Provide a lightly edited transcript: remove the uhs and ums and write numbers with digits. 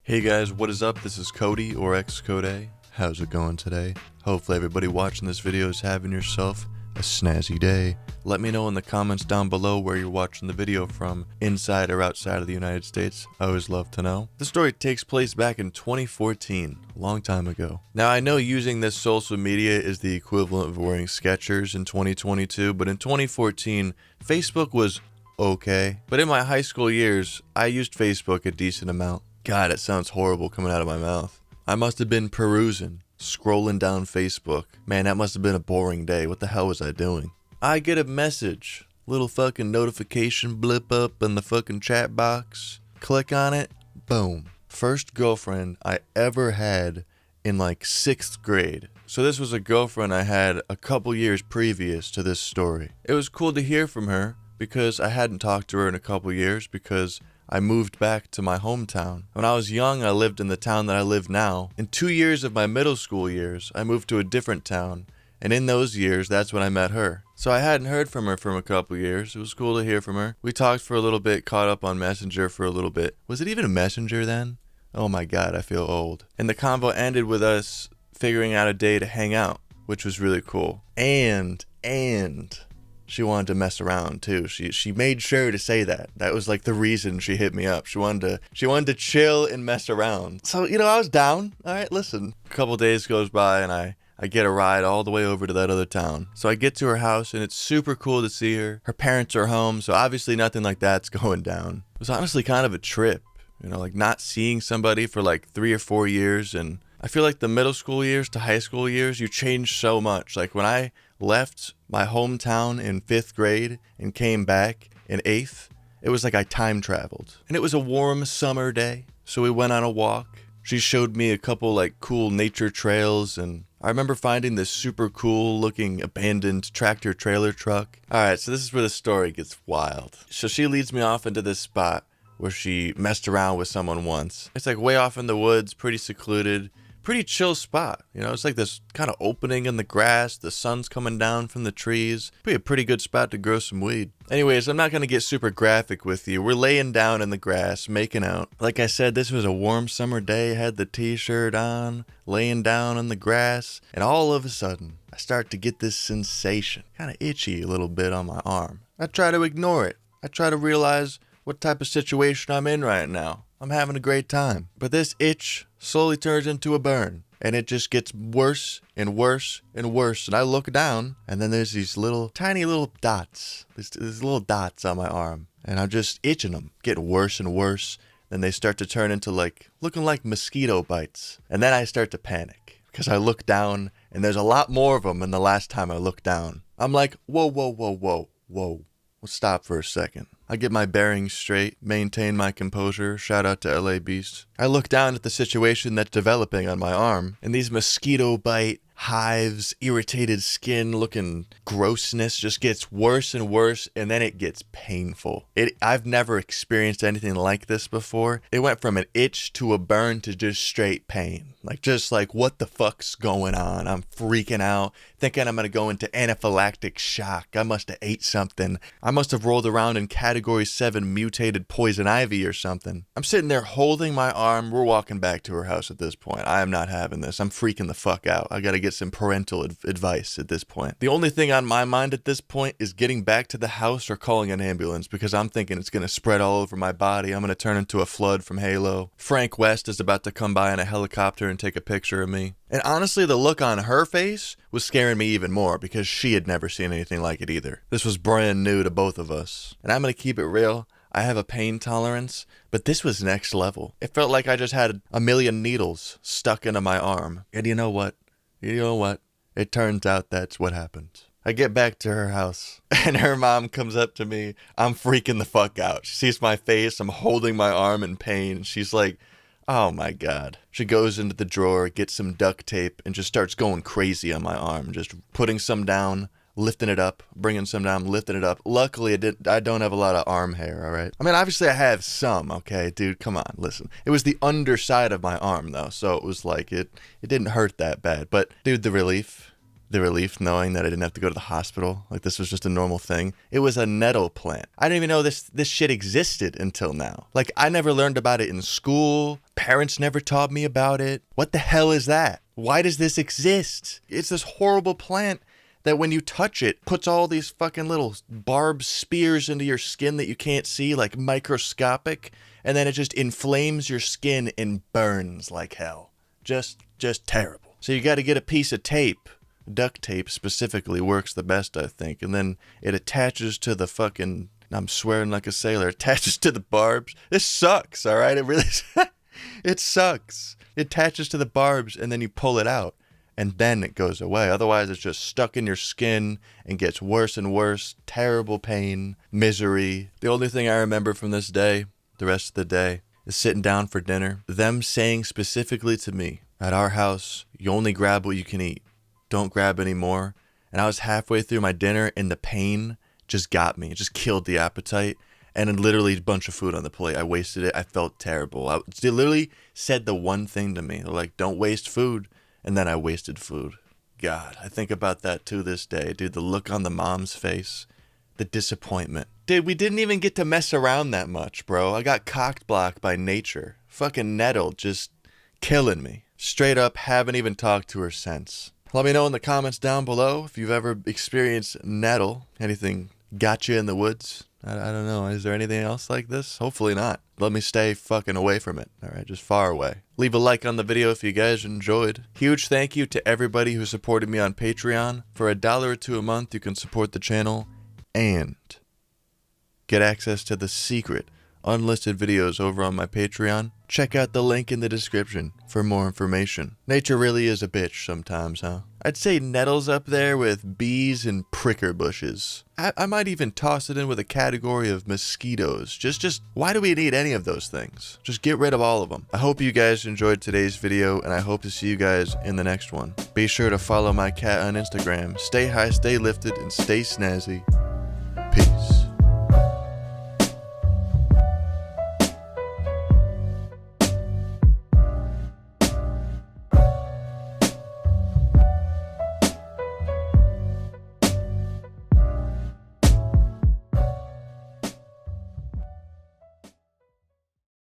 Hey guys, what is up? This is Cody or xCodeh. How's it going today? Hopefully everybody watching this video is having yourself a snazzy day. Let me know in the comments down below where you're watching the video from, inside or outside of the United States. I always love to know. The story takes place back in 2014, a long time ago. Now I know using this social media is the equivalent of wearing Skechers in 2022, but in 2014, Facebook was okay. But in my high school years, I used Facebook a decent amount. God, it sounds horrible coming out of my mouth. I must have been perusing, scrolling down Facebook. Man, that must have been a boring day. What the hell was I doing? I get a message, little fucking notification blip up in the fucking chat box. Click on it, boom. First girlfriend I ever had in like 6th grade. So this was a girlfriend I had a couple years previous to this story. It was cool to hear from her because I hadn't talked to her in a couple years because I moved back to my hometown. When I was young, I lived in the town that I live now. In 2 years of my middle school years, I moved to a different town. And in those years, that's when I met her. So I hadn't heard from her for a couple years. It was cool to hear from her. We talked for a little bit, caught up on Messenger for a little bit. Was it even a Messenger then? Oh my God, I feel old. And the convo ended with us figuring out a day to hang out, which was really cool. And she wanted to mess around too. She made sure to say that. That was like the reason she hit me up. She wanted to chill and mess around. So, I was down. All right, listen. A couple days goes by and I get a ride all the way over to that other town. So I get to her house and it's super cool to see her. Her parents are home, so obviously nothing like that's going down. It was honestly kind of a trip, like not seeing somebody for like 3 or 4 years. And I feel like the middle school years to high school years, you change so much. Like when I left my hometown in 5th grade and came back in 8th, it was like I time traveled. And it was a warm summer day, so we went on a walk. She showed me a couple like cool nature trails, and I remember finding this super cool looking abandoned tractor trailer truck. Alright, so this is where the story gets wild. So she leads me off into this spot where she messed around with someone once. It's like way off in the woods, pretty secluded. Pretty chill spot, it's like this kind of opening in the grass, the sun's coming down from the trees. Be a pretty good spot to grow some weed. Anyways, I'm not going to get super graphic with you. We're laying down in the grass, making out. Like I said, this was a warm summer day, had the t-shirt on, laying down in the grass, and all of a sudden, I start to get this sensation, kind of itchy a little bit on my arm. I try to ignore it. I try to realize what type of situation I'm in right now. I'm having a great time. But this itch slowly turns into a burn. And it just gets worse and worse and worse. And I look down, and then there's these tiny little dots. These little dots on my arm. And I'm just itching them. Getting worse and worse. Then they start to turn into looking like mosquito bites. And then I start to panic. Because I look down, and there's a lot more of them than the last time I looked down. I'm like, whoa. Let's stop for a second. I get my bearings straight, maintain my composure, shout out to LA Beast. I look down at the situation that's developing on my arm, and these mosquito bite, hives, irritated skin looking grossness just gets worse and worse, and then it gets painful. I've never experienced anything like this before. It went from an itch to a burn to just straight pain. Like what the fuck's going on? I'm freaking out, thinking I'm gonna go into anaphylactic shock. I must have ate something. I must have rolled around in category 7 mutated poison ivy or something. I'm sitting there holding my arm. We're walking back to her house at this point. I am not having this. I'm freaking the fuck out. I gotta get some parental advice at this point. The only thing on my mind at this point is getting back to the house or calling an ambulance, because I'm thinking it's gonna spread all over my body. I'm gonna turn into a flood from Halo. Frank West is about to come by in a helicopter and take a picture of me. And honestly, the look on her face was scaring me even more because she had never seen anything like it either. This was brand new to both of us. And I'm gonna keep it real. I have a pain tolerance, but this was next level. It felt like I just had a million needles stuck into my arm. And you know what? It turns out that's what happened. I get back to her house, and her mom comes up to me. I'm freaking the fuck out. She sees my face. I'm holding my arm in pain. She's like, oh my God. She goes into the drawer, gets some duct tape, and just starts going crazy on my arm. Just putting some down, lifting it up, bringing some down, lifting it up. Luckily, I don't have a lot of arm hair, all right? I mean, obviously I have some, okay? Dude, come on, listen. It was the underside of my arm, though, so it was like, it didn't hurt that bad. But, dude, the relief, the relief knowing that I didn't have to go to the hospital. Like, this was just a normal thing. It was a nettle plant. I didn't even know this shit existed until now. Like, I never learned about it in school. Parents never taught me about it. What the hell is that? Why does this exist? It's this horrible plant that when you touch it, puts all these fucking little barbed spears into your skin that you can't see, like microscopic, and then it just inflames your skin and burns like hell. Just terrible. So you got to get a piece of tape. Duct tape specifically works the best, I think, and then it attaches to the fucking, I'm swearing like a sailor, attaches to the barbs. This sucks, all right? It really, it sucks. It attaches to the barbs, and then you pull it out. And then it goes away. Otherwise, it's just stuck in your skin and gets worse and worse. Terrible pain, misery. The only thing I remember from this day, the rest of the day, is sitting down for dinner. Them saying specifically to me, at our house, you only grab what you can eat. Don't grab any more. And I was halfway through my dinner and the pain just got me. It just killed the appetite. And then literally a bunch of food on the plate. I wasted it. I felt terrible. They literally said the one thing to me. They're like, don't waste food. And then I wasted food. God, I think about that to this day. Dude, the look on the mom's face. The disappointment. Dude, we didn't even get to mess around that much, bro. I got cock blocked by nature. Fucking Nettle just killing me. Straight up, haven't even talked to her since. Let me know in the comments down below if you've ever experienced Nettle. Anything got you in the woods? I don't know. Is there anything else like this? Hopefully not. Let me stay fucking away from it. All right, just far away. Leave a like on the video if you guys enjoyed. Huge thank you to everybody who supported me on Patreon. For $1 or $2 a month, you can support the channel and get access to the secret unlisted videos over on my Patreon. Check out the link in the description for more information. Nature really is a bitch sometimes, huh? I'd say Nettle's up there with bees and pricker bushes. I might even toss it in with a category of mosquitoes. Just why do we need any of those things? Just get rid of all of them. I hope you guys enjoyed today's video, and I hope to see you guys in the next one. Be sure to follow my cat on Instagram. Stay high, stay lifted, and stay snazzy.